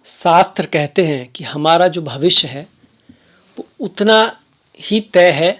शास्त्र कहते हैं कि हमारा जो भविष्य है वो उतना ही तय है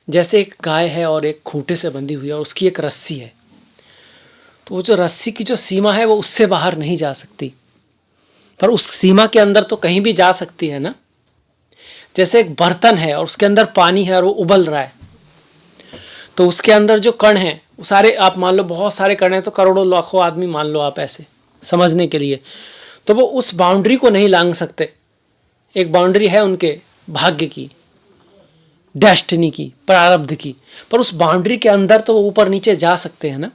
जैसे एक गाय है और एक खूंटे से बंधी हुई है और उसकी एक रस्सी है। तो वो जो रस्सी की जो सीमा है वो उससे बाहर नहीं जा सकती, पर उस सीमा के अंदर तो कहीं भी जा सकती है ना। जैसे एक बर्तन है और उसके अंदर पानी है और वो उबल रहा है, तो उसके अंदर जो कण हैं वो सारे, आप मान लो बहुत सारे कण हैं, तो करोड़ों लाखों आदमी मान लो आप ऐसे समझने के लिए, तो वो उस बाउंड्री को नहीं लांघ सकते। एक बाउंड्री है उनके भाग्य की, डेस्टिनी की, प्रारब्ध की, पर उस बाउंड्री के अंदर तो वो ऊपर नीचे जा सकते हैं ना।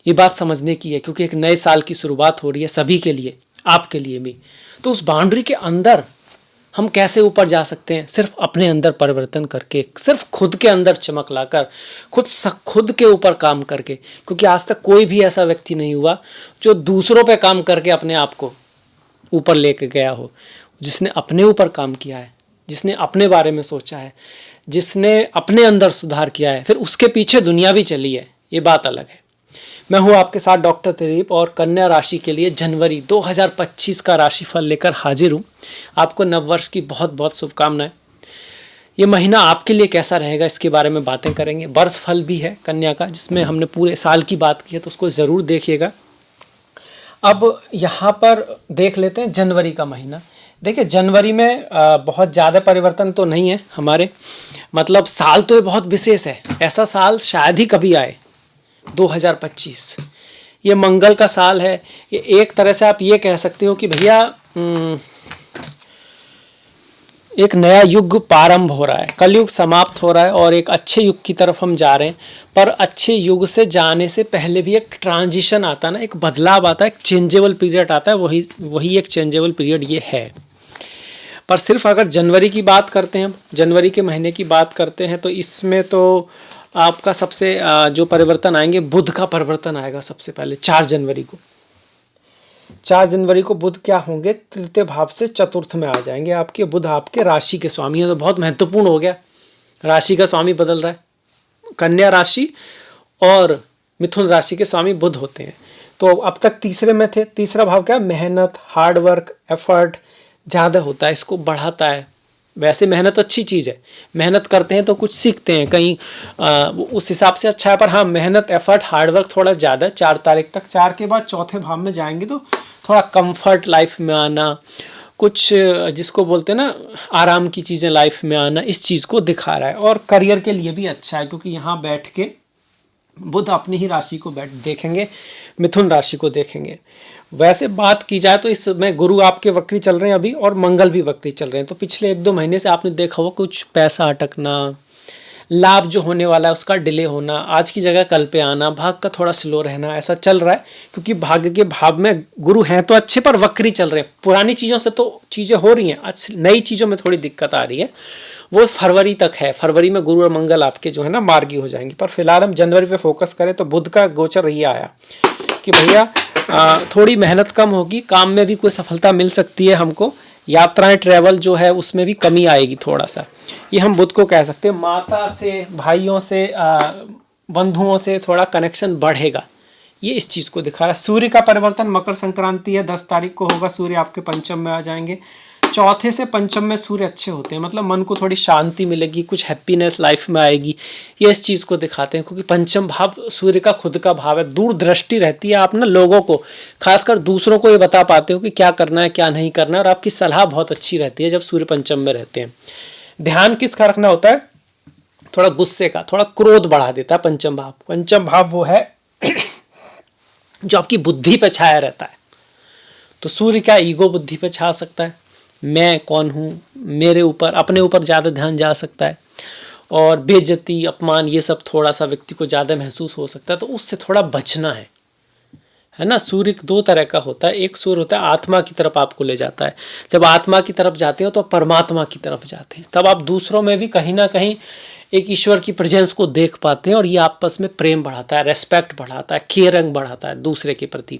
ये बात समझने की है, क्योंकि एक नए साल की शुरुआत हो रही है सभी के लिए, आपके लिए भी। तो उस बाउंड्री के अंदर हम कैसे ऊपर जा सकते हैं? सिर्फ अपने अंदर परिवर्तन करके, सिर्फ खुद के अंदर चमक लाकर, खुद के ऊपर काम करके। क्योंकि आज तक कोई भी ऐसा व्यक्ति नहीं हुआ जो दूसरों पे काम करके अपने आप को ऊपर लेके गया हो। जिसने अपने ऊपर काम किया है, जिसने अपने बारे में सोचा है, जिसने अपने अंदर सुधार किया है, फिर उसके पीछे दुनिया भी चली है, ये बात अलग है। मैं हूँ आपके साथ डॉक्टर दिलीप, और कन्या राशि के लिए जनवरी 2025 का राशिफल लेकर हाजिर हूँ। आपको नववर्ष की बहुत बहुत शुभकामनाएं। ये महीना आपके लिए कैसा रहेगा इसके बारे में बातें करेंगे। वर्ष फल भी है कन्या का, जिसमें हमने पूरे साल की बात की है, तो उसको ज़रूर देखिएगा। अब यहाँ पर देख लेते हैं जनवरी का महीना। देखिए जनवरी में बहुत ज़्यादा परिवर्तन तो नहीं है हमारे, मतलब साल तो ये बहुत विशेष है, ऐसा साल शायद ही कभी आए। 2025 ये मंगल का साल है। ये एक तरह से आप ये कह सकते हो कि भैया एक नया युग प्रारंभ हो रहा है, कलयुग समाप्त हो रहा है और एक अच्छे युग की तरफ हम जा रहे हैं। पर अच्छे युग से जाने से पहले भी एक ट्रांजिशन आता है ना, एक बदलाव आता है, एक चेंजेबल पीरियड आता है। वही एक चेंजेबल पीरियड ये है। पर सिर्फ अगर जनवरी की बात करते हैं, जनवरी के महीने की बात करते हैं, तो इसमें तो आपका सबसे जो परिवर्तन आएंगे, बुध का परिवर्तन आएगा सबसे पहले 4 जनवरी को। 4 जनवरी को बुध क्या होंगे, तृतीय भाव से चतुर्थ में आ जाएंगे आपके। बुध आपके राशि के स्वामी है, तो बहुत महत्वपूर्ण हो गया। राशि का स्वामी बदल रहा है। कन्या राशि और मिथुन राशि के स्वामी बुध होते हैं। तो अब तक तीसरे में थे। तीसरा भाव क्या, मेहनत, हार्डवर्क, एफर्ट ज़्यादा होता है, इसको बढ़ाता है। वैसे मेहनत अच्छी चीज़ है, मेहनत करते हैं तो कुछ सीखते हैं कहीं, उस हिसाब से अच्छा है। पर हाँ, मेहनत, एफर्ट, हार्डवर्क थोड़ा ज़्यादा 4 तारीख तक। 4 के बाद चौथे भाव में जाएंगे तो थोड़ा कंफर्ट लाइफ में आना, कुछ जिसको बोलते हैं ना आराम की चीज़ें लाइफ में आना, इस चीज़ को दिखा रहा है। और करियर के लिए भी अच्छा है, क्योंकि यहाँ बैठ के बुध अपनी ही राशि को देखेंगे, मिथुन राशि को देखेंगे। वैसे बात की जाए तो इसमें गुरु आपके वक्री चल रहे हैं अभी, और मंगल भी वक्री चल रहे हैं। तो पिछले 1-2 महीने से आपने देखा हो कुछ पैसा अटकना, लाभ जो होने वाला है उसका डिले होना, आज की जगह कल पे आना, भाग का थोड़ा स्लो रहना, ऐसा चल रहा है। क्योंकि भाग्य के भाव में गुरु हैं तो अच्छे, पर वक्री चल रहे हैं। पुरानी चीज़ों से तो चीज़ें हो रही हैं, नई चीज़ों में थोड़ी दिक्कत आ रही है, वो फरवरी तक है। फरवरी में गुरु और मंगल आपके जो है ना मार्गी हो जाएंगे। पर फिलहाल हम जनवरी पे फोकस करें तो बुध का गोचर ये आया कि भैया थोड़ी मेहनत कम होगी, काम में भी कोई सफलता मिल सकती है हमको, यात्राएं, ट्रैवल जो है उसमें भी कमी आएगी थोड़ा सा, ये हम बुध को कह सकते हैं। माता से, भाइयों से, बंधुओं से थोड़ा कनेक्शन बढ़ेगा, ये इस चीज़ को दिखा रहा है। सूर्य का परिवर्तन मकर संक्रांति है, 10 तारीख को होगा। सूर्य आपके पंचम में आ जाएंगे। चौथे से पंचम में सूर्य अच्छे होते हैं, मतलब मन को थोड़ी शांति मिलेगी, कुछ हैप्पीनेस लाइफ में आएगी, ये इस चीज़ को दिखाते हैं। क्योंकि पंचम भाव सूर्य का खुद का भाव है, दूरदृष्टि रहती है। आप ना लोगों को, खासकर दूसरों को ये बता पाते हो कि क्या करना है क्या नहीं करना है, और आपकी सलाह बहुत अच्छी रहती है जब सूर्य पंचम में रहते हैं। ध्यान किसका रखना होता है, थोड़ा गुस्से का, थोड़ा क्रोध बढ़ा देता है पंचम भाव। पंचम भाव वो है जो आपकी बुद्धि पे छाया रहता है। तो सूर्य क्या ईगो बुद्धि पे छा सकता है, मैं कौन हूँ, मेरे ऊपर, अपने ऊपर ज़्यादा ध्यान जा सकता है, और बेइज्जती, अपमान, ये सब थोड़ा सा व्यक्ति को ज़्यादा महसूस हो सकता है। तो उससे थोड़ा बचना है ना। सूर्य 2 तरह का होता है। एक सूर्य होता है आत्मा की तरफ आपको ले जाता है। जब आत्मा की तरफ जाते हो तो परमात्मा की तरफ जाते हैं, तब आप दूसरों में भी कहीं ना कहीं एक ईश्वर की प्रेजेंस को देख पाते हैं, और ये आपस में प्रेम बढ़ाता है, रेस्पेक्ट बढ़ाता है, केयरिंग बढ़ाता है दूसरे के प्रति।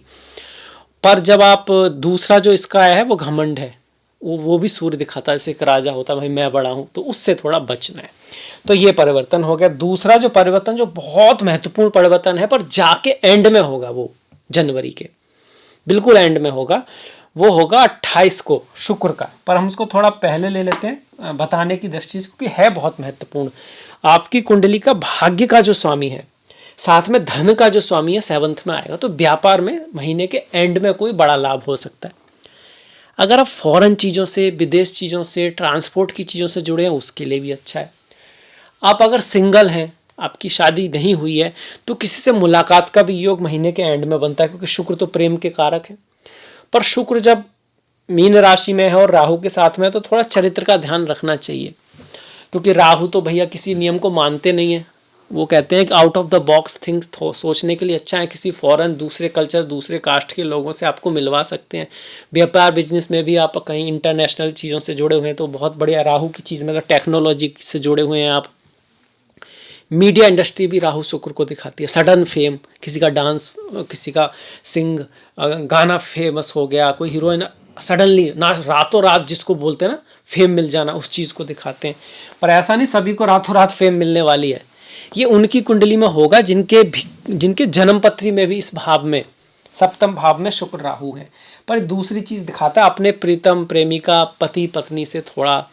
पर जब आप दूसरा जो इसका है वो घमंड है, वो भी सूर्य दिखाता है, जैसे एक राजा होता है, भाई मैं बड़ा हूँ, तो उससे थोड़ा बचना है। तो ये परिवर्तन हो गया। दूसरा जो परिवर्तन, जो बहुत महत्वपूर्ण परिवर्तन है, पर जाके एंड में होगा, वो जनवरी के बिल्कुल एंड में होगा, वो होगा 28 को शुक्र का, पर हम उसको थोड़ा पहले ले लेते हैं बताने की दृष्टि से, क्योंकि है बहुत महत्वपूर्ण। आपकी कुंडली का भाग्य का जो स्वामी है, साथ में धन का जो स्वामी है 7th में आएगा, तो व्यापार में महीने के एंड में कोई बड़ा लाभ हो सकता है। अगर आप फॉरेन चीज़ों से, विदेश चीज़ों से, ट्रांसपोर्ट की चीज़ों से जुड़े हैं, उसके लिए भी अच्छा है। आप अगर सिंगल हैं, आपकी शादी नहीं हुई है, तो किसी से मुलाकात का भी योग महीने के एंड में बनता है, क्योंकि शुक्र तो प्रेम के कारक है। पर शुक्र जब मीन राशि में है और राहु के साथ में है, तो थोड़ा चरित्र का ध्यान रखना चाहिए, क्योंकि राहु तो भैया किसी नियम को मानते नहीं है। वो कहते हैं कि out of the box things सोचने के लिए अच्छा है। किसी फॉरेन, दूसरे कल्चर, दूसरे कास्ट के लोगों से आपको मिलवा सकते हैं। व्यापार बिजनेस में भी आप कहीं इंटरनेशनल चीज़ों से जुड़े हुए हैं तो बहुत बढ़िया। राहु की चीज़ में अगर टेक्नोलॉजी से जुड़े हुए हैं आप, मीडिया इंडस्ट्री भी राहु शुक्र को दिखाती है। सडन फेम, किसी का डांस, किसी का सिंग, गाना फेमस हो गया, कोई हीरोइन सडनली ना, रातों रात जिसको बोलते हैं ना फेम मिल जाना, उस चीज़ को दिखाते हैं। पर ऐसा नहीं सभी को रातों रात फेम मिलने वाली है। ये उनकी कुंडली में होगा जिनके जन्म पत्री में भी इस भाव में, 7th भाव में शुक्र राहु है। पर दूसरी चीज़ दिखाता है, अपने प्रीतम प्रेमिका, पति पत्नी से थोड़ा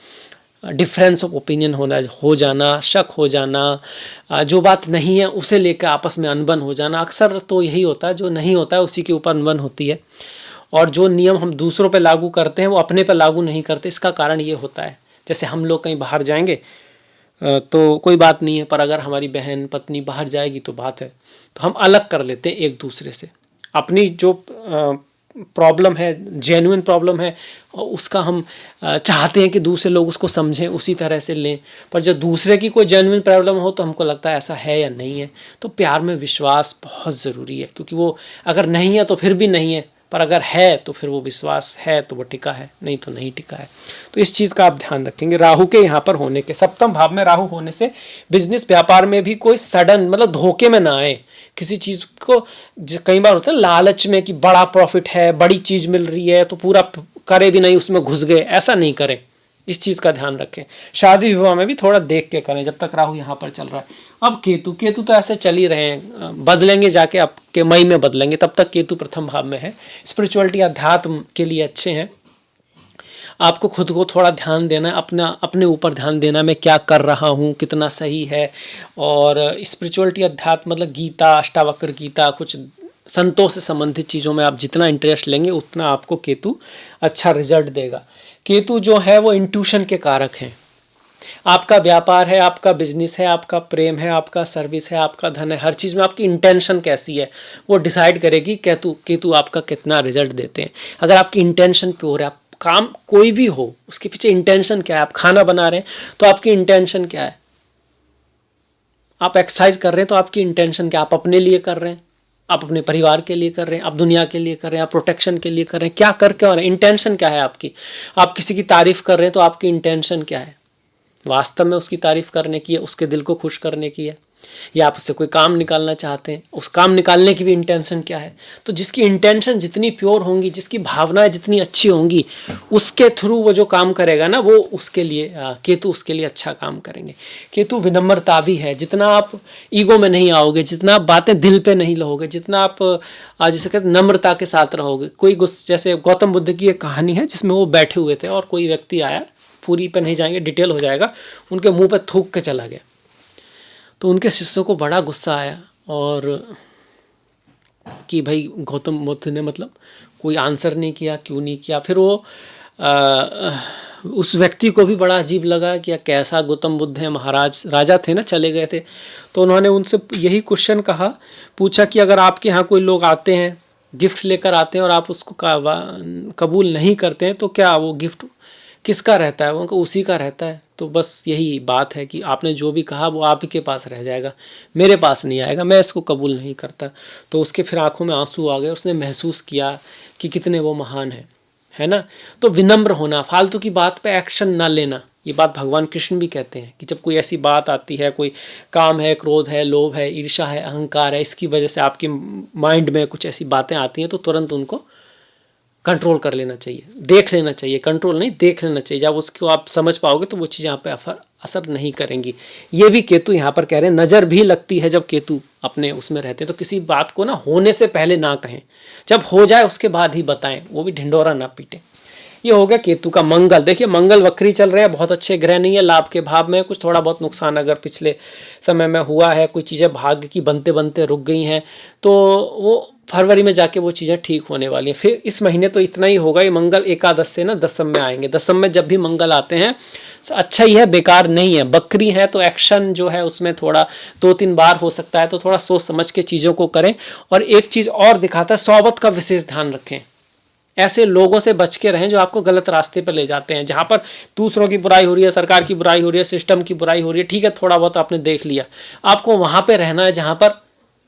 डिफरेंस ऑफ ओपिनियन हो जाना, शक हो जाना, जो बात नहीं है उसे लेकर आपस में अनबन हो जाना। अक्सर तो यही होता है, जो नहीं होता है उसी के ऊपर अनबन होती है। और जो नियम हम दूसरों पे लागू करते हैं वो अपने पे लागू नहीं करते। इसका कारण ये होता है, जैसे हम लोग कहीं बाहर जाएंगे तो कोई बात नहीं है, पर अगर हमारी बहन पत्नी बाहर जाएगी तो बात है, तो हम अलग कर लेते हैं एक दूसरे से। अपनी जो प्रॉब्लम है, जेन्युइन प्रॉब्लम है, उसका हम चाहते हैं कि दूसरे लोग उसको समझें, उसी तरह से लें। पर जब दूसरे की कोई जेन्युइन प्रॉब्लम हो तो हमको लगता है ऐसा है या नहीं है। तो प्यार में विश्वास बहुत ज़रूरी है, क्योंकि वो अगर नहीं है तो फिर भी नहीं है, पर अगर है तो फिर वो विश्वास है तो वो टिका है, नहीं तो नहीं टिका है। तो इस चीज़ का आप ध्यान रखेंगे। राहु के यहाँ पर होने के, 7th भाव में राहु होने से बिजनेस व्यापार में भी कोई सडन, मतलब धोखे में ना आए किसी चीज़ को। कई बार होता है लालच में कि बड़ा प्रॉफिट है, बड़ी चीज़ मिल रही है, तो पूरा करे भी नहीं, उसमें घुस गए, ऐसा नहीं करें। इस चीज़ का ध्यान रखें। शादी विवाह में भी थोड़ा देख के करें, जब तक राहु यहाँ पर चल रहा है। अब केतु तो ऐसे चल ही रहे हैं, बदलेंगे जाके आपके मई में बदलेंगे, तब तक केतु 1st भाव में है। स्पिरिचुअलिटी, अध्यात्म के लिए अच्छे हैं। आपको खुद को थोड़ा ध्यान देना है, अपने ऊपर ध्यान देना, मैं क्या कर रहा हूँ, कितना सही है। और स्पिरिचुअलिटी, अध्यात्म मतलब गीता, अष्टावक्र गीता, कुछ संतों से संबंधित चीज़ों में आप जितना इंटरेस्ट लेंगे उतना आपको केतु अच्छा रिजल्ट देगा। केतु जो है वो इंट्यूशन के कारक हैं। आपका व्यापार है, आपका बिजनेस है, आपका प्रेम है, आपका सर्विस है, आपका धन है, हर चीज़ में आपकी इंटेंशन कैसी है वो डिसाइड करेगी केतु आपका कितना रिजल्ट देते हैं। अगर आपकी इंटेंशन प्योर है, आप काम कोई भी हो उसके पीछे इंटेंशन क्या है। आप खाना बना रहे हैं तो आपकी इंटेंशन क्या है। आप एक्सरसाइज कर रहे हैं तो आपकी इंटेंशन क्या, आप अपने लिए कर रहे हैं, आप अपने परिवार के लिए कर रहे हैं, आप दुनिया के लिए कर रहे हैं, आप प्रोटेक्शन के लिए कर रहे हैं, क्या कर क्या रहे हैं, इंटेंशन क्या है आपकी। आप किसी की तारीफ कर रहे हैं तो आपकी इंटेंशन क्या है, वास्तव में उसकी तारीफ करने की है, उसके दिल को खुश करने की है, या आप उससे कोई काम निकालना चाहते हैं, उस काम निकालने की भी इंटेंशन क्या है। तो जिसकी इंटेंशन जितनी प्योर होंगी, जिसकी भावनाएं जितनी अच्छी होंगी, उसके थ्रू वो जो काम करेगा ना, वो उसके लिए केतु उसके लिए अच्छा काम करेंगे। केतु विनम्रता भी है। जितना आप ईगो में नहीं आओगे, जितना आप बातें दिल पे नहीं लोगे, जितना आप जैसे कहते नम्रता के साथ रहोगे। कोई जैसे गौतम बुद्ध की एक कहानी है जिसमें वो बैठे हुए थे और कोई व्यक्ति आया, पूरी पे नहीं जाएंगे, डिटेल हो जाएगा, उनके मुंह पे थूक के चला गया। तो उनके शिष्यों को बड़ा गुस्सा आया और कि भाई गौतम बुद्ध ने मतलब कोई आंसर नहीं किया, क्यों नहीं किया। फिर वो उस व्यक्ति को भी बड़ा अजीब लगा कि कैसा गौतम बुद्ध है, महाराज राजा थे ना, चले गए थे। तो उन्होंने उनसे यही क्वेश्चन पूछा कि अगर आपके यहाँ कोई लोग आते हैं, गिफ्ट लेकर आते हैं और आप उसको कबूल नहीं करते हैं तो क्या वो गिफ्ट किसका रहता है। वो उसी का रहता है। तो बस यही बात है कि आपने जो भी कहा वो आप ही के पास रह जाएगा, मेरे पास नहीं आएगा, मैं इसको कबूल नहीं करता। तो उसके फिर आंखों में आंसू आ गए, उसने महसूस किया कि कितने वो महान है ना। तो विनम्र होना, फालतू की बात पे एक्शन ना लेना, ये बात भगवान कृष्ण भी कहते हैं कि जब कोई ऐसी बात आती है, कोई काम है, क्रोध है, लोभ है, ईर्ष्या है, अहंकार है, इसकी वजह से आपकी माइंड में कुछ ऐसी बातें आती हैं तो तुरंत उनको कंट्रोल कर लेना चाहिए, देख लेना चाहिए, कंट्रोल नहीं देख लेना चाहिए। जब उसको आप समझ पाओगे तो वो चीज़ यहाँ पे असर नहीं करेंगी। ये भी केतु यहाँ पर कह रहे हैं, नज़र भी लगती है जब केतु अपने उसमें रहते हैं, तो किसी बात को ना होने से पहले ना कहें, जब हो जाए उसके बाद ही बताएं, वो भी ढिंढोरा ना पीटें। ये हो गया केतु का। मंगल, देखिए मंगल वक्री चल रहे हैं, बहुत अच्छे ग्रह नहीं है, लाभ के भाव में कुछ थोड़ा बहुत नुकसान अगर पिछले समय में हुआ है, कोई चीज़ें भाग्य की बनते बनते रुक गई हैं, तो वो फरवरी में जाके वो चीज़ें ठीक होने वाली हैं। फिर इस महीने तो इतना ही होगा, ये मंगल एकादश से ना दसम में आएंगे। दसम में जब भी मंगल आते हैं अच्छा ही है, बेकार नहीं है। बकरी है तो एक्शन जो है उसमें थोड़ा 2-3 बार हो सकता है, तो थोड़ा सोच समझ के चीज़ों को करें। और एक चीज़ और दिखाता है, सोबत का विशेष ध्यान रखें, ऐसे लोगों से बच के रहें जो आपको गलत रास्ते पर ले जाते हैं, जहाँ पर दूसरों की बुराई हो रही है, सरकार की बुराई हो रही है, सिस्टम की बुराई हो रही है। ठीक है, थोड़ा बहुत आपने देख लिया, आपको वहाँ पे रहना है जहाँ पर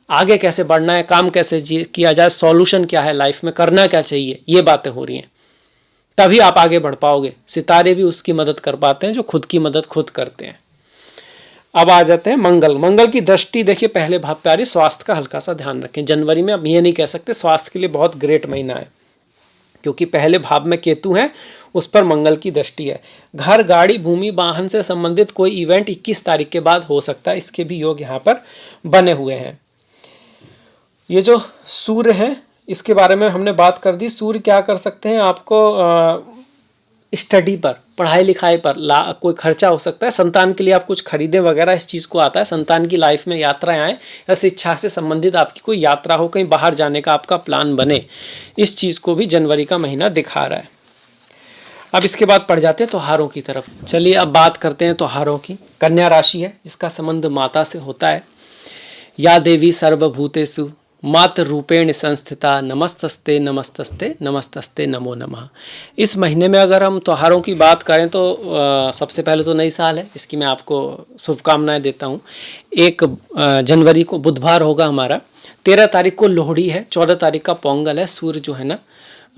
आगे कैसे बढ़ना है, काम कैसे किया जाए, सॉल्यूशन क्या है लाइफ में, करना क्या चाहिए, ये बातें हो रही हैं, तभी आप आगे बढ़ पाओगे। सितारे भी उसकी मदद कर पाते हैं जो खुद की मदद खुद करते हैं। अब आ जाते हैं मंगल। मंगल की दृष्टि देखिए पहले भाव पे आ रही, स्वास्थ्य का हल्का सा ध्यान रखें जनवरी में। अब ये नहीं कह सकते स्वास्थ्य के लिए बहुत ग्रेट महीना है, क्योंकि पहले भाव में केतु है, उस पर मंगल की दृष्टि है। घर, गाड़ी, भूमि, वाहन से संबंधित कोई इवेंट 21 तारीख के बाद हो सकता है, इसके भी योग यहाँ पर बने हुए हैं। ये जो सूर्य है इसके बारे में हमने बात कर दी। सूर्य क्या कर सकते हैं, आपको स्टडी पर, पढ़ाई लिखाई पर कोई खर्चा हो सकता है, संतान के लिए आप कुछ खरीदें वगैरह, इस चीज़ को आता है। संतान की लाइफ में यात्राएं आए या शिक्षा से संबंधित आपकी कोई यात्रा हो, कहीं बाहर जाने का आपका प्लान बने, इस चीज़ को भी जनवरी का महीना दिखा रहा है। अब इसके बाद पढ़ जाते हैं त्योहारों की तरफ। चलिए अब बात करते हैं त्योहारों की। कन्या राशि है, इसका संबंध माता से होता है। या देवी सर्वभूतेषु मातृ रूपेण संस्थिता नमस्तस्ते नमस्तस्ते नमस्तस्ते नमो नमः। इस महीने में अगर हम त्योहारों की बात करें तो सबसे पहले तो नई साल है, जिसकी मैं आपको शुभकामनाएं देता हूँ। 1 जनवरी को बुधवार होगा हमारा, 13 तारीख को लोहड़ी है, 14 तारीख का पोंगल है, सूर्य जो है ना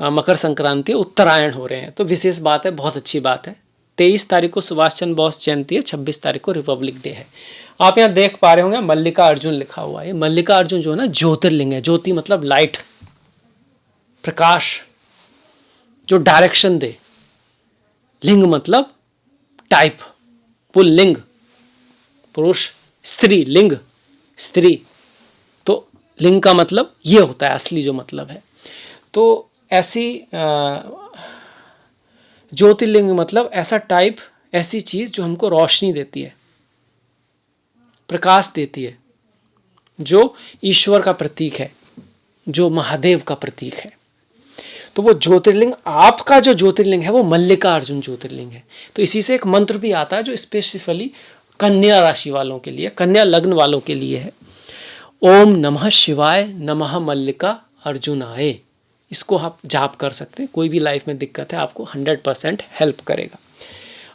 मकर संक्रांति, उत्तरायण हो रहे हैं, तो विशेष बात है, बहुत अच्छी बात है। 23 तारीख को सुभाष चंद्र बोस जयंती है, 26 तारीख को रिपब्लिक डे है। आप यहाँ देख पा रहे होंगे मल्लिका अर्जुन लिखा हुआ है। मल्लिका अर्जुन जो है ना ज्योतिर्लिंग है, ज्योति मतलब लाइट, प्रकाश जो डायरेक्शन दे, लिंग मतलब टाइप, पुल्लिंग पुरुष, स्त्री लिंग स्त्री, तो लिंग का मतलब ये होता है असली जो मतलब है। तो ऐसी ज्योतिर्लिंग मतलब ऐसा टाइप, ऐसी चीज जो हमको रोशनी देती है, प्रकाश देती है, जो ईश्वर का प्रतीक है, जो महादेव का प्रतीक है। तो वो ज्योतिर्लिंग, आपका जो ज्योतिर्लिंग है वो मल्लिका अर्जुन ज्योतिर्लिंग है। तो इसी से एक मंत्र भी आता है जो स्पेसिफिकली कन्या राशि वालों के लिए, कन्या लग्न वालों के लिए है। ओम नमः शिवाय नमः मल्लिका अर्जुनाय। इसको आप जाप कर सकते हैं, कोई भी लाइफ में दिक्कत है आपको 100% हेल्प करेगा।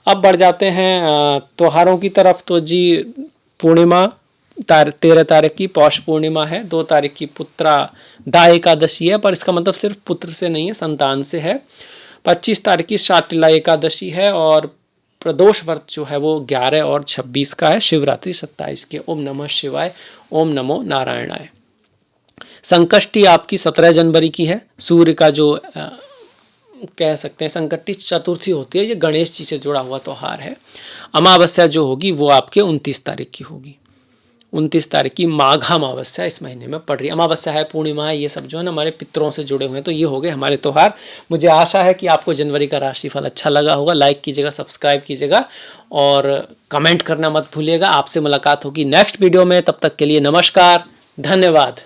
अब बढ़ जाते हैं त्योहारों की तरफ। तो जी पूर्णिमा 13 तारीख की पौष पूर्णिमा है, 2 तारीख की पुत्रा दा एकादशी है, पर इसका मतलब सिर्फ पुत्र से नहीं है, संतान से है। 25 तारीख की शाटिला एकादशी है, और प्रदोष व्रत जो है वो 11 और 26 का है। शिवरात्रि 27 के। ओम नमः शिवाय, ओम नमो नारायणाय। संकष्टी आपकी 17 जनवरी की है। सूर्य का जो कह सकते हैं संकष्टी चतुर्थी होती है, ये गणेश जी से जुड़ा हुआ त्यौहार है। अमावस्या जो होगी वो आपके 29 तारीख की होगी। 29 तारीख की माघा अमावस्या इस महीने में पड़ रही है। अमावस्या है, पूर्णिमा है, ये सब जो है ना हमारे पितरों से जुड़े हुए हैं। तो ये हो गए हमारे त्यौहार। मुझे आशा है कि आपको जनवरी का राशिफल अच्छा लगा होगा। लाइक कीजिएगा, सब्सक्राइब कीजिएगा और कमेंट करना मत भूलिएगा। आपसे मुलाकात होगी नेक्स्ट वीडियो में, तब तक के लिए नमस्कार, धन्यवाद।